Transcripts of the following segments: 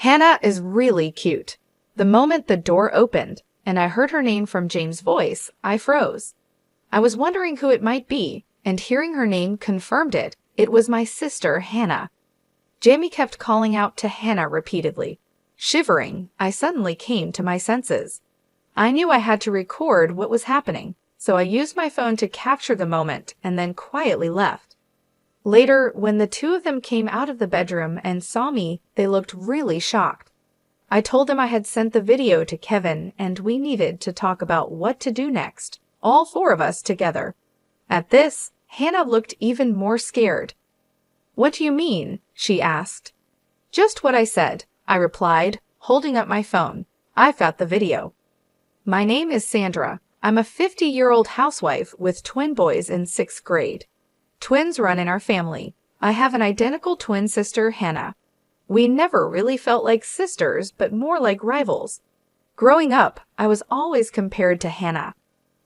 Hannah is really cute. The moment the door opened and I heard her name from James' voice, I froze. I was wondering who it might be, and hearing her name confirmed it. It was my sister, Hannah. Jamie kept calling out to Hannah repeatedly. Shivering, I suddenly came to my senses. I knew I had to record what was happening, so I used my phone to capture the moment and then quietly left. Later, when the two of them came out of the bedroom and saw me, they looked really shocked. I told them I had sent the video to Kevin and we needed to talk about what to do next, all four of us together. At this, Hannah looked even more scared. "What do you mean?" she asked. "Just what I said," I replied, holding up my phone. "I've got the video." My name is Sandra. I'm a 50-year-old housewife with twin boys in 6th grade. Twins run in our family. I have an identical twin sister, Hannah. We never really felt like sisters, but more like rivals. Growing up, I was always compared to Hannah.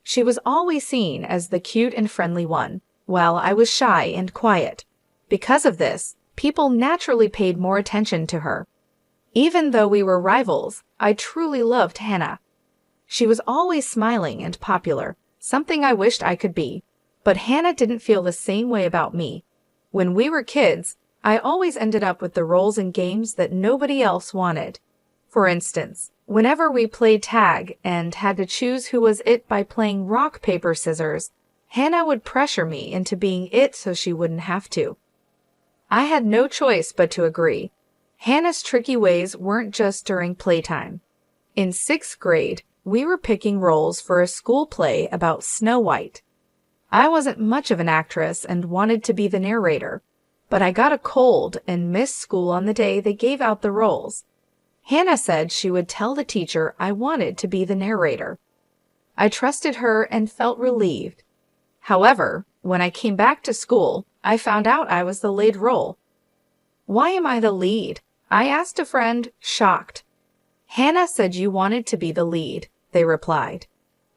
She was always seen as the cute and friendly one, while I was shy and quiet. Because of this, people naturally paid more attention to her. Even though we were rivals, I truly loved Hannah. She was always smiling and popular, something I wished I could be. But Hannah didn't feel the same way about me. When we were kids, I always ended up with the roles in games that nobody else wanted. For instance, whenever we played tag and had to choose who was it by playing rock, paper, scissors, Hannah would pressure me into being it so she wouldn't have to. I had no choice but to agree. Hannah's tricky ways weren't just during playtime. In 6th grade, we were picking roles for a school play about Snow White. I wasn't much of an actress and wanted to be the narrator, but I got a cold and missed school on the day they gave out the roles. Hannah said she would tell the teacher I wanted to be the narrator. I trusted her and felt relieved. However, when I came back to school, I found out I was the lead role. "Why am I the lead?" I asked a friend, shocked. "Hannah said you wanted to be the lead," they replied.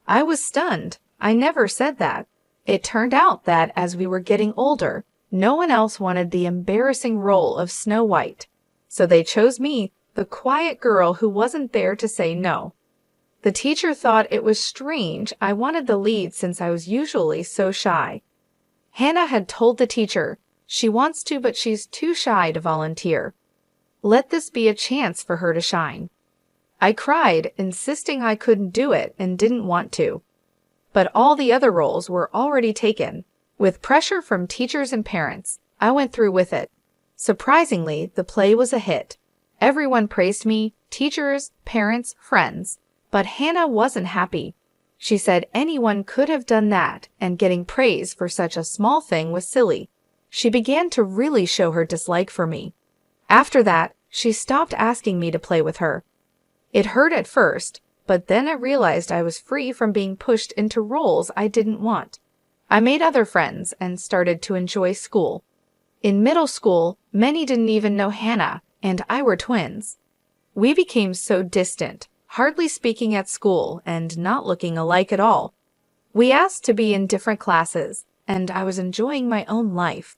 I was stunned. I never said that. It turned out that as we were getting older, no one else wanted the embarrassing role of Snow White, so they chose me, the quiet girl who wasn't there to say no. The teacher thought it was strange I wanted the lead since I was usually so shy. Hannah had told the teacher, she wants to but she's too shy to volunteer. Let this be a chance for her to shine. I cried, insisting I couldn't do it and didn't want to. But all the other roles were already taken. With pressure from teachers and parents, I went through with it. Surprisingly, the play was a hit. Everyone praised me, teachers, parents, friends. But Hannah wasn't happy. She said anyone could have done that, and getting praise for such a small thing was silly. She began to really show her dislike for me. After that, she stopped asking me to play with her. It hurt at first, but then I realized I was free from being pushed into roles I didn't want. I made other friends and started to enjoy school. In middle school, many didn't even know Hannah, and I were twins. We became so distant, hardly speaking at school and not looking alike at all. We asked to be in different classes, and I was enjoying my own life.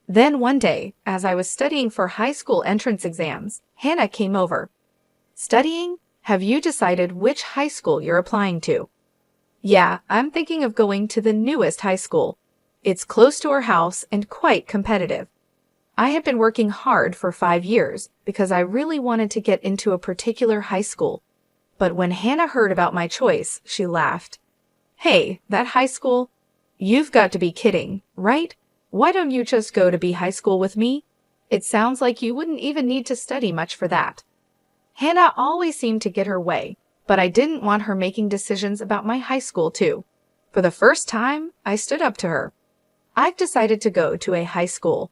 Then one day, as I was studying for high school entrance exams, Hannah came over. "Studying? Have you decided which high school you're applying to?" "Yeah, I'm thinking of going to the newest high school. It's close to our house and quite competitive." I had been working hard for 5 years because I really wanted to get into a particular high school. But when Hannah heard about my choice, she laughed. "Hey, that high school? You've got to be kidding, right? Why don't you just go to be high school with me? It sounds like you wouldn't even need to study much for that." Hannah always seemed to get her way, but I didn't want her making decisions about my high school too. For the first time, I stood up to her. "I've decided to go to a high school.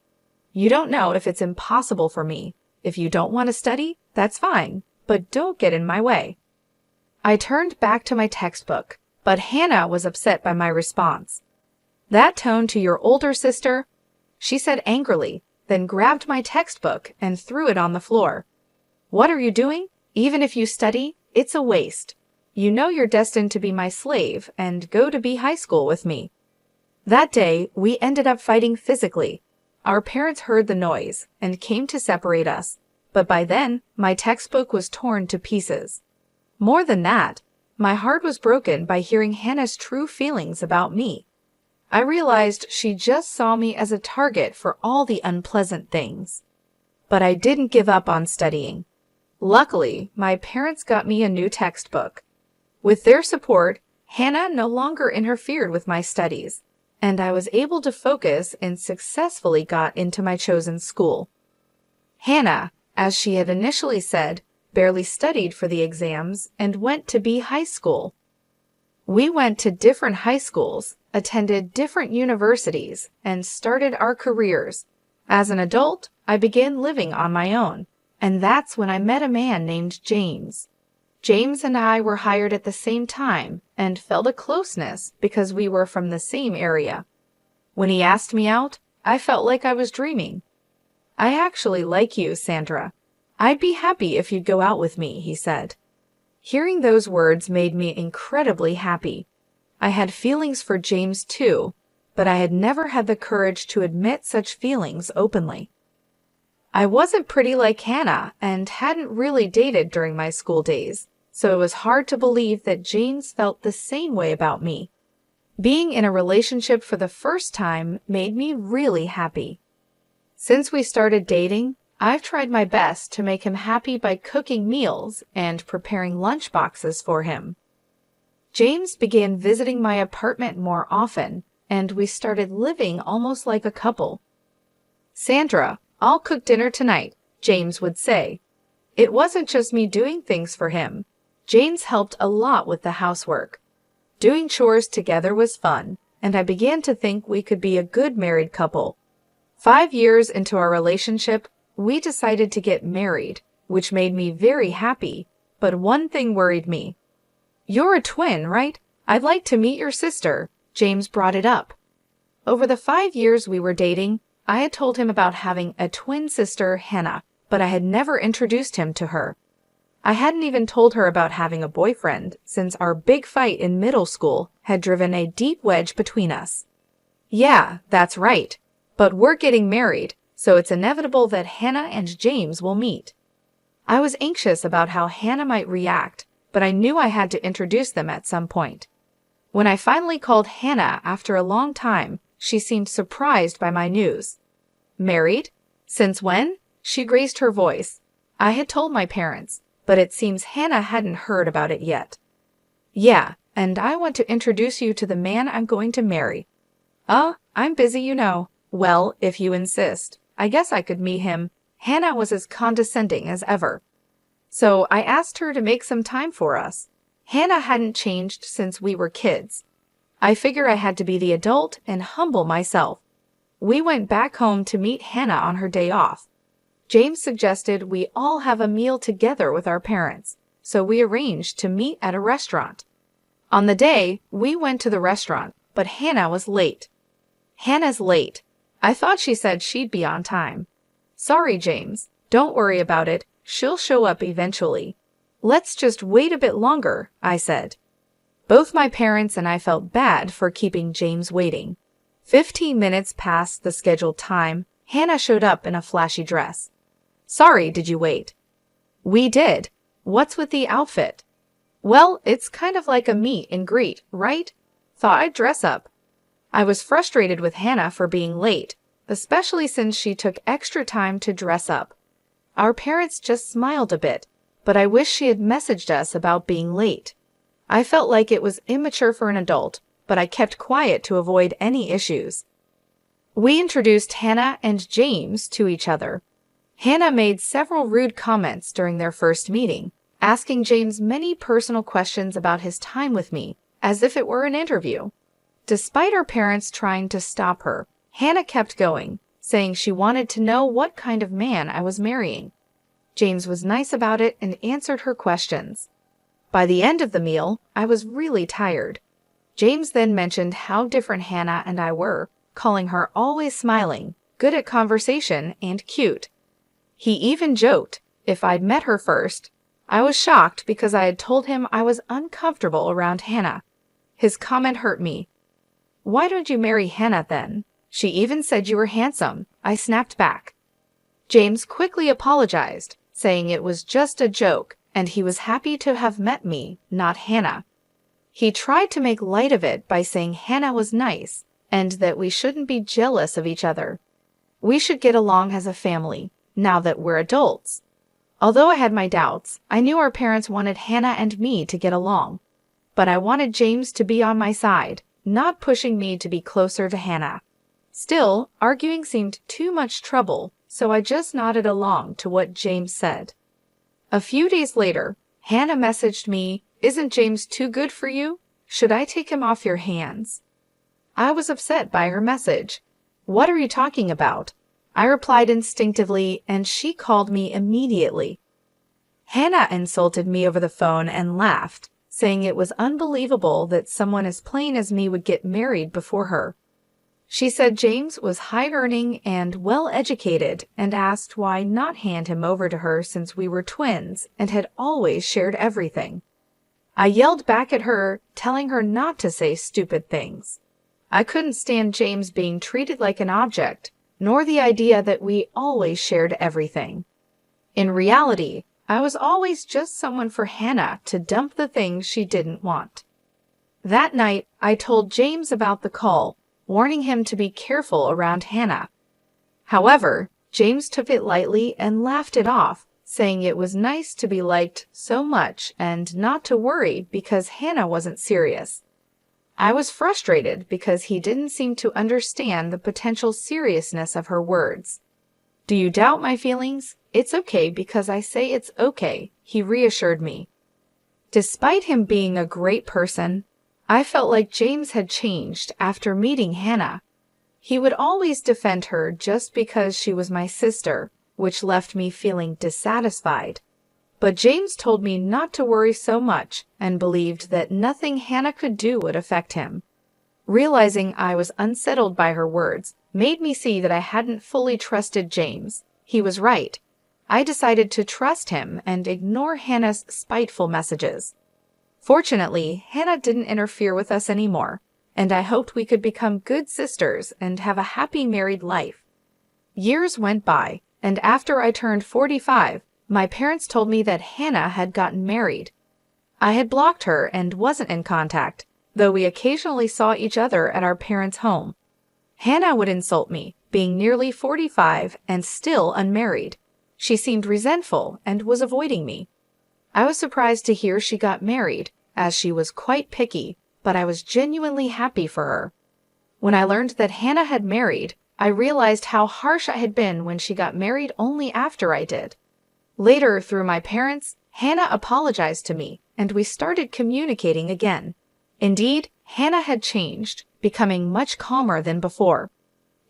You don't know if it's impossible for me. If you don't want to study, that's fine, but don't get in my way." I turned back to my textbook, but Hannah was upset by my response. "That tone to your older sister?" she said angrily, then grabbed my textbook and threw it on the floor. "What are you doing? Even if you study, it's a waste. You know you're destined to be my slave and go to be high school with me." That day, we ended up fighting physically. Our parents heard the noise and came to separate us, but by then, my textbook was torn to pieces. More than that, my heart was broken by hearing Hannah's true feelings about me. I realized she just saw me as a target for all the unpleasant things. But I didn't give up on studying. Luckily, my parents got me a new textbook. With their support, Hannah no longer interfered with my studies, and I was able to focus and successfully got into my chosen school. Hannah, as she had initially said, barely studied for the exams and went to B High School. We went to different high schools, attended different universities, and started our careers. As an adult, I began living on my own, and that's when I met a man named James. James and I were hired at the same time and felt a closeness because we were from the same area. When he asked me out, I felt like I was dreaming. "I actually like you, Sandra. I'd be happy if you'd go out with me," he said. Hearing those words made me incredibly happy. I had feelings for James too, but I had never had the courage to admit such feelings openly. I wasn't pretty like Hannah and hadn't really dated during my school days, so it was hard to believe that James felt the same way about me. Being in a relationship for the first time made me really happy. Since we started dating, I've tried my best to make him happy by cooking meals and preparing lunch boxes for him. James began visiting my apartment more often, and we started living almost like a couple. "Sandra, I'll cook dinner tonight," James would say. It wasn't just me doing things for him. James helped a lot with the housework. Doing chores together was fun, and I began to think we could be a good married couple. 5 years into our relationship, we decided to get married, which made me very happy, but one thing worried me. "You're a twin, right? I'd like to meet your sister," James brought it up. Over the 5 years we were dating, I had told him about having a twin sister, Hannah, but I had never introduced him to her. I hadn't even told her about having a boyfriend, since our big fight in middle school had driven a deep wedge between us. "Yeah, that's right. But we're getting married, so it's inevitable that Hannah and James will meet." I was anxious about how Hannah might react, but I knew I had to introduce them at some point. When I finally called Hannah after a long time, she seemed surprised by my news. "Married? Since when?" She raised her voice. I had told my parents, but it seems Hannah hadn't heard about it yet. "Yeah, and I want to introduce you to the man I'm going to marry." I'm busy, you know." "Well, if you insist, I guess I could meet him." Hannah was as condescending as ever. So I asked her to make some time for us. Hannah hadn't changed since we were kids. I figured I had to be the adult and humble myself. We went back home to meet Hannah on her day off. James suggested we all have a meal together with our parents, so we arranged to meet at a restaurant. On the day, we went to the restaurant, but Hannah was late. "Hannah's late. I thought she said she'd be on time." "Sorry, James. Don't worry about it. She'll show up eventually." "Let's just wait a bit longer," I said. Both my parents and I felt bad for keeping James waiting. 15 minutes past the scheduled time, Hannah showed up in a flashy dress. "Sorry, did you wait?" "We did. What's with the outfit?" "Well, it's kind of like a meet and greet, right? Thought I'd dress up." I was frustrated with Hannah for being late, especially since she took extra time to dress up. Our parents just smiled a bit, but I wish she had messaged us about being late. I felt like it was immature for an adult, but I kept quiet to avoid any issues. We introduced Hannah and James to each other. Hannah made several rude comments during their first meeting, asking James many personal questions about his time with me, as if it were an interview. Despite her parents trying to stop her, Hannah kept going, saying she wanted to know what kind of man I was marrying. James was nice about it and answered her questions. By the end of the meal, I was really tired. James then mentioned how different Hannah and I were, calling her always smiling, good at conversation, and cute. He even joked if I'd met her first. I was shocked because I had told him I was uncomfortable around Hannah. His comment hurt me. "Why don't you marry Hannah then? She even said you were handsome," I snapped back. James quickly apologized, saying it was just a joke and he was happy to have met me, not Hannah. He tried to make light of it by saying Hannah was nice and that we shouldn't be jealous of each other. We should get along as a family, now that we're adults. Although I had my doubts, I knew our parents wanted Hannah and me to get along. But I wanted James to be on my side, not pushing me to be closer to Hannah. Still, arguing seemed too much trouble, so I just nodded along to what James said. A few days later, Hannah messaged me, "Isn't James too good for you? Should I take him off your hands?" I was upset by her message. "What are you talking about?" I replied instinctively, and she called me immediately. Hannah insulted me over the phone and laughed, saying it was unbelievable that someone as plain as me would get married before her. She said James was high-earning and well-educated and asked why not hand him over to her since we were twins and had always shared everything. I yelled back at her, telling her not to say stupid things. I couldn't stand James being treated like an object, nor the idea that we always shared everything. In reality, I was always just someone for Hannah to dump the things she didn't want. That night, I told James about the call, warning him to be careful around Hannah. However, James took it lightly and laughed it off, saying it was nice to be liked so much and not to worry because Hannah wasn't serious. I was frustrated because he didn't seem to understand the potential seriousness of her words. "Do you doubt my feelings? It's okay because I say it's okay," he reassured me. Despite him being a great person, I felt like James had changed after meeting Hannah. He would always defend her just because she was my sister, which left me feeling dissatisfied. But James told me not to worry so much and believed that nothing Hannah could do would affect him. Realizing I was unsettled by her words made me see that I hadn't fully trusted James. He was right. I decided to trust him and ignore Hannah's spiteful messages. Fortunately, Hannah didn't interfere with us anymore, and I hoped we could become good sisters and have a happy married life. Years went by, and after I turned 45, my parents told me that Hannah had gotten married. I had blocked her and wasn't in contact, though we occasionally saw each other at our parents' home. Hannah would insult me, being nearly 45 and still unmarried. She seemed resentful and was avoiding me. I was surprised to hear she got married, as she was quite picky, but I was genuinely happy for her. When I learned that Hannah had married, I realized how harsh I had been when she got married only after I did. Later, through my parents, Hannah apologized to me, and we started communicating again. Indeed, Hannah had changed, becoming much calmer than before.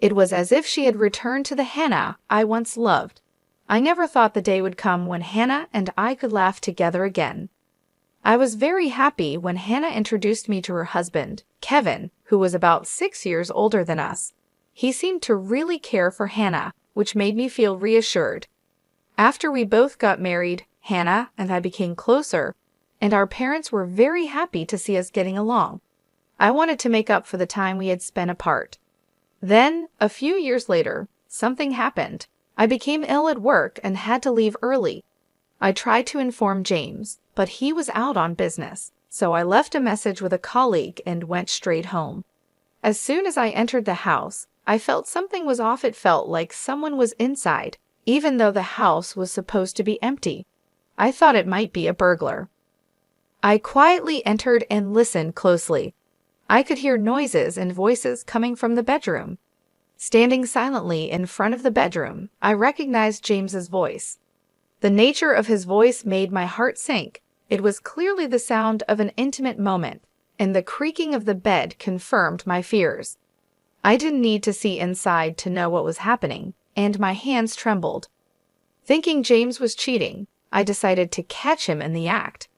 It was as if she had returned to the Hannah I once loved. I never thought the day would come when Hannah and I could laugh together again. I was very happy when Hannah introduced me to her husband, Kevin, who was about 6 years older than us. He seemed to really care for Hannah, which made me feel reassured. After we both got married, Hannah and I became closer, and our parents were very happy to see us getting along. I wanted to make up for the time we had spent apart. Then, a few years later, something happened. I became ill at work and had to leave early. I tried to inform James, but he was out on business, so I left a message with a colleague and went straight home. As soon as I entered the house, I felt something was off. It felt like someone was inside, even though the house was supposed to be empty. I thought it might be a burglar. I quietly entered and listened closely. I could hear noises and voices coming from the bedroom. Standing silently in front of the bedroom, I recognized James's voice. The nature of his voice made my heart sink. It was clearly the sound of an intimate moment, and the creaking of the bed confirmed my fears. I didn't need to see inside to know what was happening, and my hands trembled. Thinking James was cheating, I decided to catch him in the act.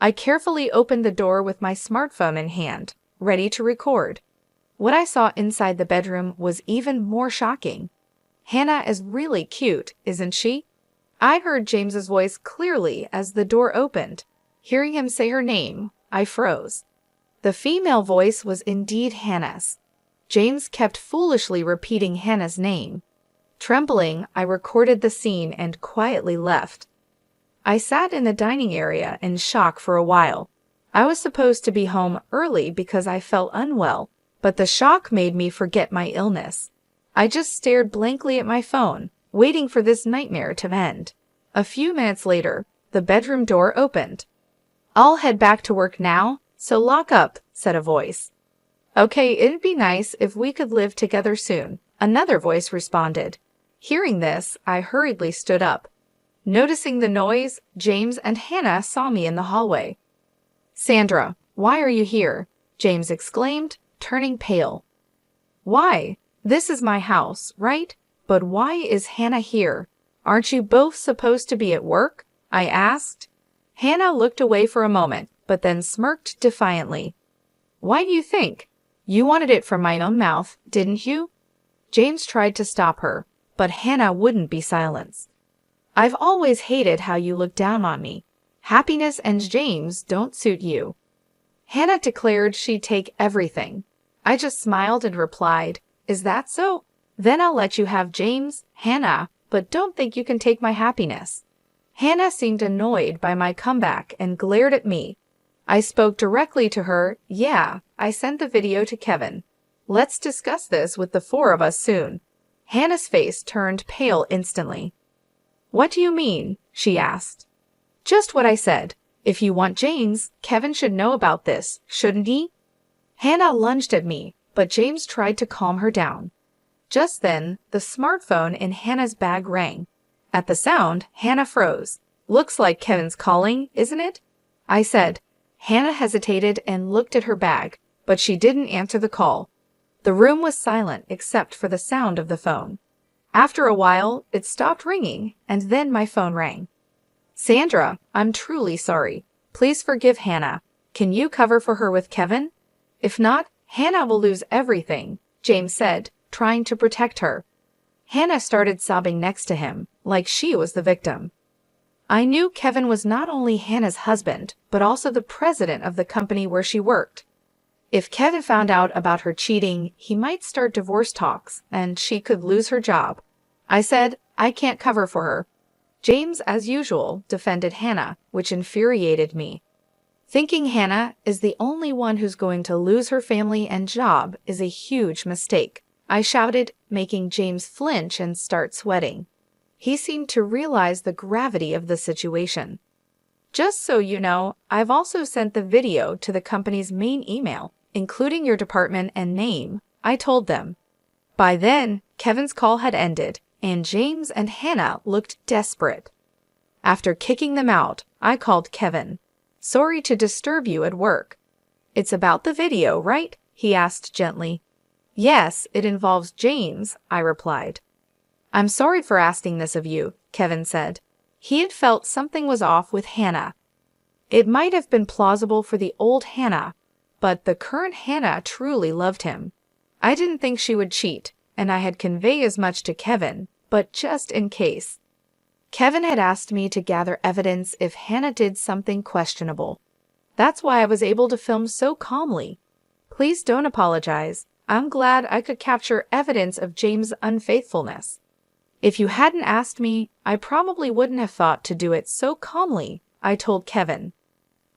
I carefully opened the door with my smartphone in hand, ready to record. What I saw inside the bedroom was even more shocking. Hannah is really cute, isn't she? I heard James's voice clearly as the door opened. Hearing him say her name, I froze. The female voice was indeed Hannah's. James kept foolishly repeating Hannah's name. Trembling, I recorded the scene and quietly left. I sat in the dining area in shock for a while. I was supposed to be home early because I felt unwell, but the shock made me forget my illness. I just stared blankly at my phone, waiting for this nightmare to end. A few minutes later, the bedroom door opened. "I'll head back to work now, so lock up," said a voice. "Okay, it'd be nice if we could live together soon," another voice responded. Hearing this, I hurriedly stood up. Noticing the noise, James and Hannah saw me in the hallway. "Sandra, why are you here?" James exclaimed, turning pale. "Why? This is my house, right? But why is Hannah here? Aren't you both supposed to be at work?" I asked. Hannah looked away for a moment, but then smirked defiantly. "Why do you think? You wanted it from my own mouth, didn't you?" James tried to stop her, but Hannah wouldn't be silenced. "I've always hated how you look down on me. Happiness and James don't suit you." Hannah declared she'd take everything. I just smiled and replied, "Is that so? Then I'll let you have James, Hannah, but don't think you can take my happiness." Hannah seemed annoyed by my comeback and glared at me. I spoke directly to her. "Yeah, I sent the video to Kevin. Let's discuss this with the four of us soon." Hannah's face turned pale instantly. "What do you mean?" she asked. "Just what I said. If you want James, Kevin should know about this, shouldn't he?" Hannah lunged at me, but James tried to calm her down. Just then, the smartphone in Hannah's bag rang. At the sound, Hannah froze. "Looks like Kevin's calling, isn't it?" I said. Hannah hesitated and looked at her bag, but she didn't answer the call. The room was silent except for the sound of the phone. After a while, it stopped ringing, and then my phone rang. "Sandra, I'm truly sorry. Please forgive Hannah. Can you cover for her with Kevin? If not, Hannah will lose everything," James said, trying to protect her. Hannah started sobbing next to him, like she was the victim. I knew Kevin was not only Hannah's husband, but also the president of the company where she worked. If Kevin found out about her cheating, he might start divorce talks, and she could lose her job. I said, "I can't cover for her." James, as usual, defended Hannah, which infuriated me. Thinking Hannah is the only one who's going to lose her family and job is a huge mistake. I shouted, making James flinch and start sweating. He seemed to realize the gravity of the situation. "Just so you know, I've also sent the video to the company's main email, including your department and name," I told them. By then, Kevin's call had ended, and James and Hannah looked desperate. After kicking them out, I called Kevin. "Sorry to disturb you at work." "It's about the video, right?" he asked gently. "Yes, it involves James," I replied. "I'm sorry for asking this of you," Kevin said. He had felt something was off with Hannah. It might have been plausible for the old Hannah, but the current Hannah truly loved him. I didn't think she would cheat, and I had conveyed as much to Kevin, but just in case. Kevin had asked me to gather evidence if Hannah did something questionable. That's why I was able to film so calmly. Please don't apologize. I'm glad I could capture evidence of James' unfaithfulness. If you hadn't asked me, I probably wouldn't have thought to do it so calmly, I told Kevin.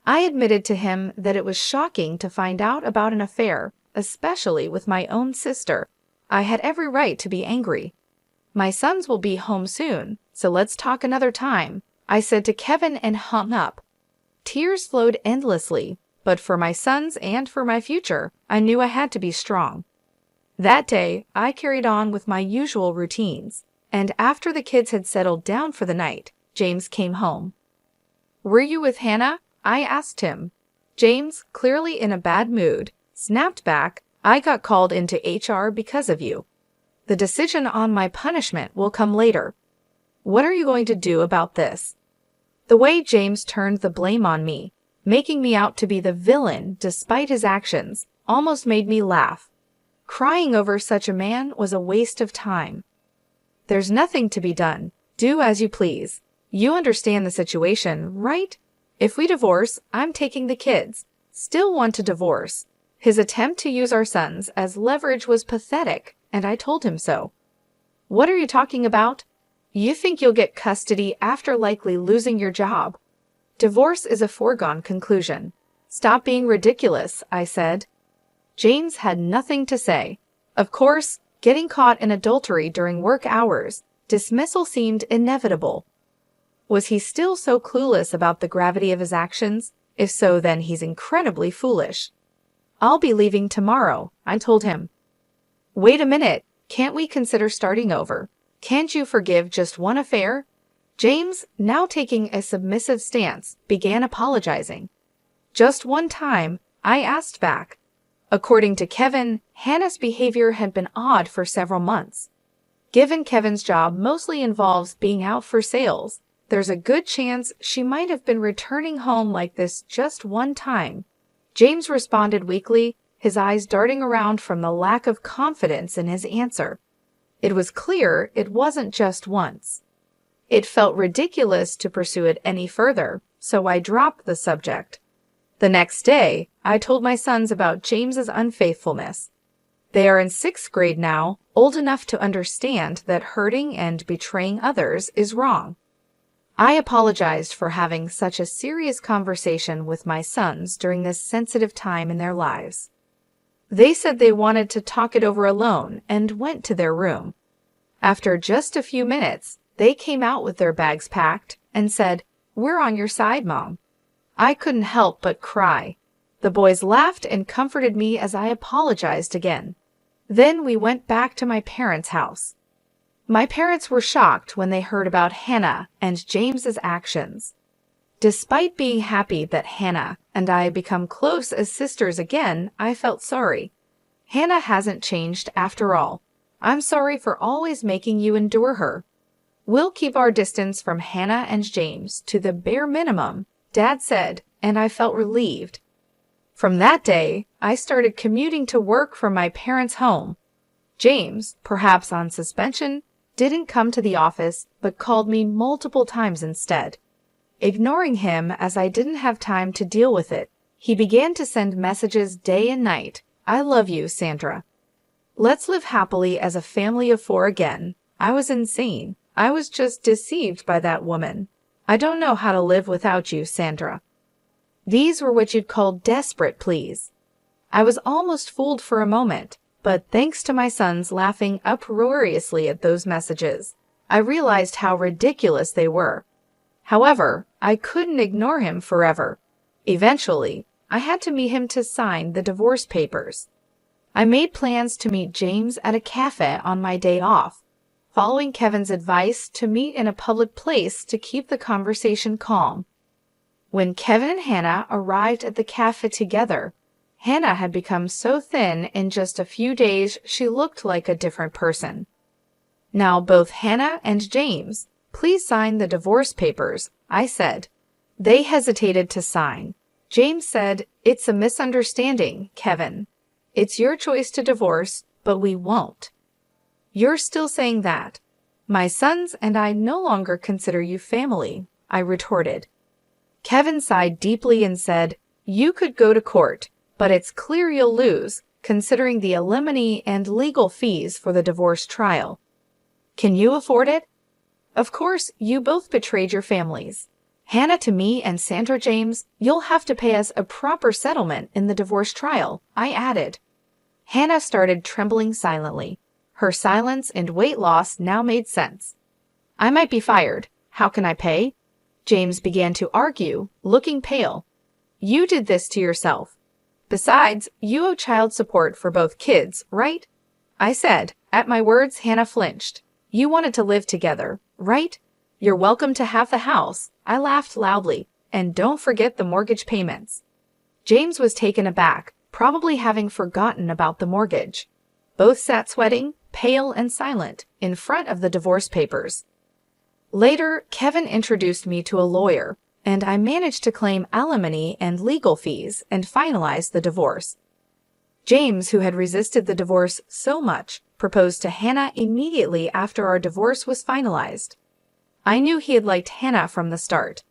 I admitted to him that it was shocking to find out about an affair, especially with my own sister. I had every right to be angry. "My sons will be home soon, so let's talk another time," I said to Kevin and hung up. Tears flowed endlessly, but for my sons and for my future, I knew I had to be strong. That day, I carried on with my usual routines, and after the kids had settled down for the night, James came home. "Were you with Hannah?" I asked him. James, clearly in a bad mood, snapped back, "I got called into HR because of you. The decision on my punishment will come later. What are you going to do about this?" The way James turned the blame on me, making me out to be the villain despite his actions, almost made me laugh. Crying over such a man was a waste of time. "There's nothing to be done. Do as you please. You understand the situation, right? If we divorce, I'm taking the kids. Still want to divorce." His attempt to use our sons as leverage was pathetic, and I told him so. "What are you talking about?" You think you'll get custody after likely losing your job. Divorce is a foregone conclusion. Stop being ridiculous, I said. James had nothing to say. Of course, getting caught in adultery during work hours, dismissal seemed inevitable. Was he still so clueless about the gravity of his actions? If so, then he's incredibly foolish. I'll be leaving tomorrow, I told him. Wait a minute, can't we consider starting over? Can't you forgive just one affair? James, now taking a submissive stance, began apologizing. Just one time, I asked back. According to Kevin, Hannah's behavior had been odd for several months. Given Kevin's job mostly involves being out for sales, there's a good chance she might have been returning home like this just one time. James responded weakly, his eyes darting around from the lack of confidence in his answer. It was clear it wasn't just once. It felt ridiculous to pursue it any further, so I dropped the subject. The next day, I told my sons about James's unfaithfulness. They are in 6th grade now, old enough to understand that hurting and betraying others is wrong. I apologized for having such a serious conversation with my sons during this sensitive time in their lives. They said they wanted to talk it over alone and went to their room. After just a few minutes, they came out with their bags packed and said, "We're on your side, Mom." I couldn't help but cry. The boys laughed and comforted me as I apologized again. Then we went back to my parents' house. My parents were shocked when they heard about Hannah and James's actions. Despite being happy that Hannah and I had become close as sisters again, I felt sorry. Hannah hasn't changed after all. I'm sorry for always making you endure her. We'll keep our distance from Hannah and James to the bare minimum, Dad said, and I felt relieved. From that day, I started commuting to work from my parents' home. James, perhaps on suspension, didn't come to the office but called me multiple times instead. Ignoring him as I didn't have time to deal with it, he began to send messages day and night. "I love you, Sandra. Let's live happily as a family of 4 again." I was insane. I was just deceived by that woman. "I don't know how to live without you, Sandra." These were what you'd call desperate pleas. I was almost fooled for a moment, but thanks to my sons laughing uproariously at those messages, I realized how ridiculous they were. However, I couldn't ignore him forever. Eventually, I had to meet him to sign the divorce papers. I made plans to meet James at a cafe on my day off, following Kevin's advice to meet in a public place to keep the conversation calm. When Kevin and Hannah arrived at the cafe together, Hannah had become so thin in just a few days she looked like a different person. "Now both Hannah and James, please sign the divorce papers," I said. They hesitated to sign. James said, "It's a misunderstanding, Kevin. It's your choice to divorce, but we won't." "You're still saying that. My sons and I no longer consider you family," I retorted. Kevin sighed deeply and said, "You could go to court, but it's clear you'll lose, considering the alimony and legal fees for the divorce trial. Can you afford it? Of course, you both betrayed your families. Hannah to me and Sandra James, you'll have to pay us a proper settlement in the divorce trial," I added. Hannah started trembling silently. Her silence and weight loss now made sense. "I might be fired. How can I pay?" James began to argue, looking pale. "You did this to yourself. Besides, you owe child support for both kids, right?" I said. At my words, Hannah flinched. "You wanted to live together, right? You're welcome to have the house." I laughed loudly. "And don't forget the mortgage payments." James was taken aback, probably having forgotten about the mortgage. Both sat sweating, pale and silent, in front of the divorce papers. Later, Kevin introduced me to a lawyer, and I managed to claim alimony and legal fees and finalize the divorce. James, who had resisted the divorce so much, proposed to Hannah immediately after our divorce was finalized. I knew he had liked Hannah from the start.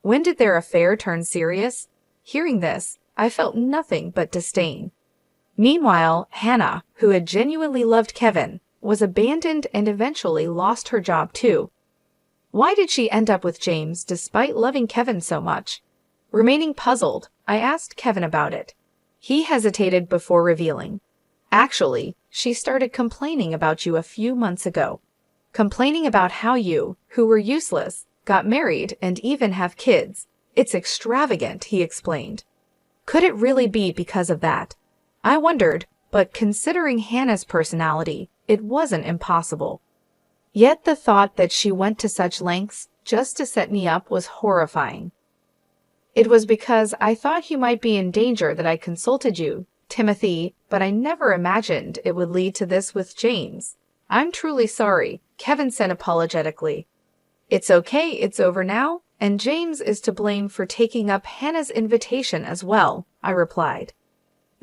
When did their affair turn serious? Hearing this, I felt nothing but disdain. Meanwhile, Hannah, who had genuinely loved Kevin, was abandoned and eventually lost her job too. Why did she end up with James despite loving Kevin so much? Remaining puzzled, I asked Kevin about it. He hesitated before revealing. Actually, she started complaining about you a few months ago. Complaining about how you, who were useless, got married and even have kids. It's extravagant, he explained. Could it really be because of that? I wondered, but considering Hannah's personality, it wasn't impossible. Yet the thought that she went to such lengths just to set me up was horrifying. It was because I thought you might be in danger that I consulted you, Timothy, but I never imagined it would lead to this with James. I'm truly sorry, Kevin said apologetically. It's okay, it's over now, and James is to blame for taking up Hannah's invitation as well, I replied.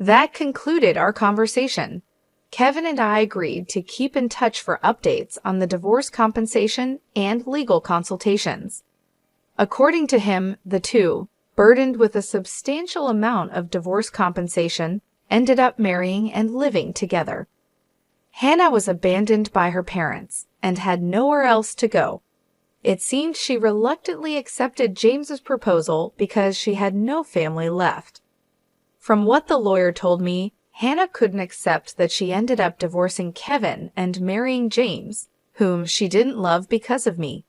That concluded our conversation. Kevin and I agreed to keep in touch for updates on the divorce compensation and legal consultations. According to him, the two, burdened with a substantial amount of divorce compensation, ended up marrying and living together. Hannah was abandoned by her parents and had nowhere else to go. It seemed she reluctantly accepted James's proposal because she had no family left. From what the lawyer told me, Hannah couldn't accept that she ended up divorcing Kevin and marrying James, whom she didn't love because of me.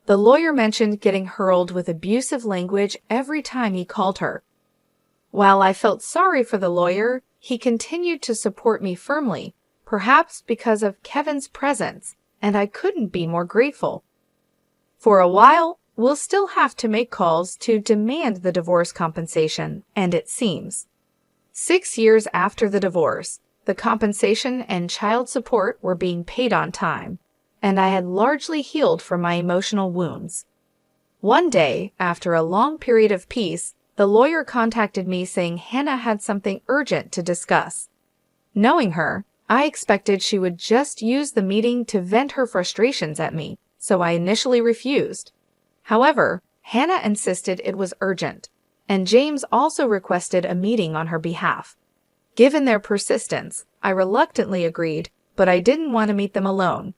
The lawyer mentioned getting hurled with abusive language every time he called her. While I felt sorry for the lawyer, he continued to support me firmly, perhaps because of Kevin's presence, and I couldn't be more grateful. For a while, we'll still have to make calls to demand the divorce compensation, and it seems 6 years after the divorce, the compensation and child support were being paid on time, and I had largely healed from my emotional wounds. One day, after a long period of peace, the lawyer contacted me saying Hannah had something urgent to discuss. Knowing her, I expected she would just use the meeting to vent her frustrations at me, so I initially refused. However, Hannah insisted it was urgent, and James also requested a meeting on her behalf. Given their persistence, I reluctantly agreed, but I didn't want to meet them alone.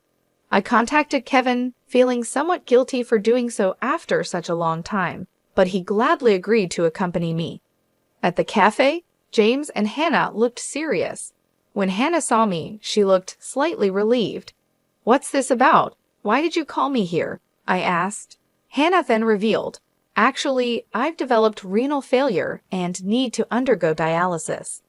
I contacted Kevin, feeling somewhat guilty for doing so after such a long time, but he gladly agreed to accompany me. At the cafe, James and Hannah looked serious. When Hannah saw me, she looked slightly relieved. "What's this about? Why did you call me here?" I asked. Hannah then revealed, "Actually, I've developed renal failure and need to undergo dialysis."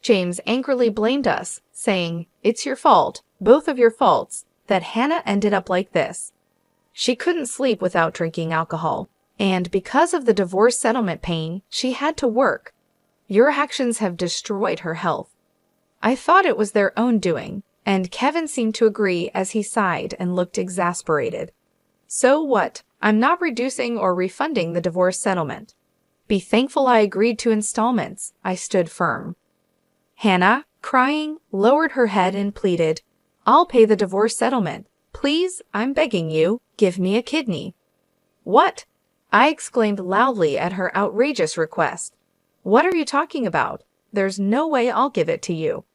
James angrily blamed us, saying, "It's your fault, both of your faults, that Hannah ended up like this. She couldn't sleep without drinking alcohol, and because of the divorce settlement pain, she had to work. Your actions have destroyed her health." I thought it was their own doing, and Kevin seemed to agree as he sighed and looked exasperated. "So what? I'm not reducing or refunding the divorce settlement. Be thankful I agreed to installments," I stood firm. Hannah, crying, lowered her head and pleaded, "I'll pay the divorce settlement. Please, I'm begging you, give me a kidney." "What?" I exclaimed loudly at her outrageous request. "What are you talking about? There's no way I'll give it to you."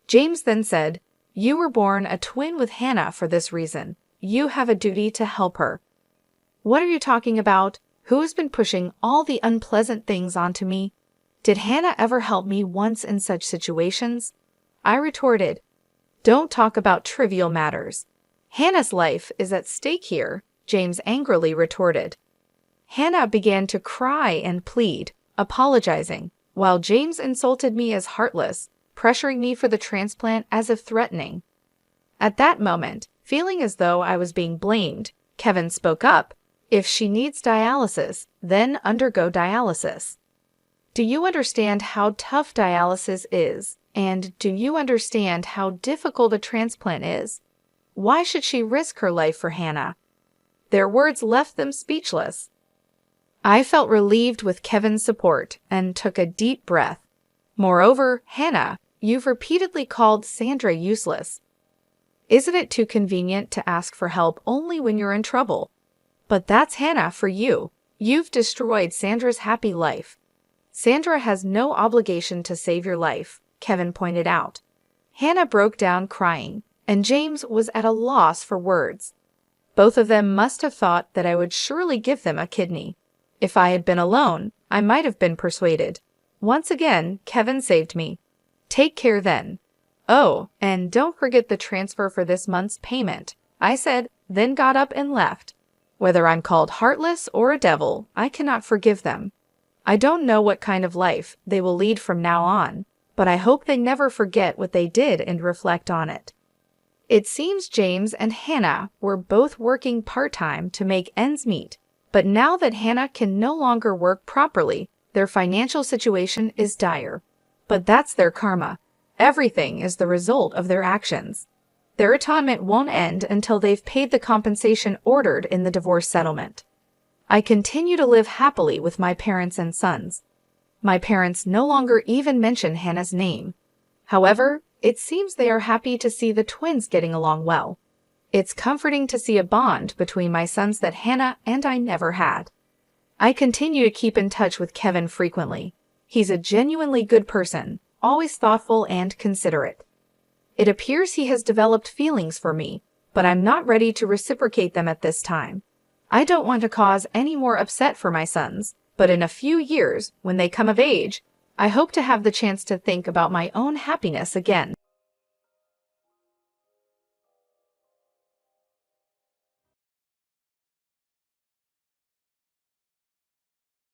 James then said, "You were born a twin with Hannah for this reason. You have a duty to help her." "What are you talking about? Who has been pushing all the unpleasant things onto me? Did Hannah ever help me once in such situations?" I retorted, "Don't talk about trivial matters. Hannah's life is at stake here," James angrily retorted. Hannah began to cry and plead, apologizing, while James insulted me as heartless, pressuring me for the transplant as if threatening. At that moment, feeling as though I was being blamed, Kevin spoke up, "If she needs dialysis, then undergo dialysis. Do you understand how tough dialysis is, and do you understand how difficult a transplant is? Why should she risk her life for Hannah?" Their words left them speechless. I felt relieved with Kevin's support and took a deep breath. "Moreover, Hannah, you've repeatedly called Sandra useless. Isn't it too convenient to ask for help only when you're in trouble? But that's Hannah for you. You've destroyed Sandra's happy life. Sandra has no obligation to save your life," Kevin pointed out. Hannah broke down crying, and James was at a loss for words. Both of them must have thought that I would surely give them a kidney. If I had been alone, I might have been persuaded. Once again, Kevin saved me. Take care then. Oh, and don't forget the transfer for this month's payment, I said, then got up and left. Whether I'm called heartless or a devil, I cannot forgive them. I don't know what kind of life they will lead from now on, but I hope they never forget what they did and reflect on it. It seems James and Hannah were both working part-time to make ends meet, but now that Hannah can no longer work properly, their financial situation is dire. But that's their karma. Everything is the result of their actions. Their atonement won't end until they've paid the compensation ordered in the divorce settlement. I continue to live happily with my parents and sons. My parents no longer even mention Hannah's name. However, it seems they are happy to see the twins getting along well. It's comforting to see a bond between my sons that Hannah and I never had. I continue to keep in touch with Kevin frequently. He's a genuinely good person, always thoughtful and considerate. It appears he has developed feelings for me, but I'm not ready to reciprocate them at this time. I don't want to cause any more upset for my sons, but in a few years, when they come of age, I hope to have the chance to think about my own happiness again.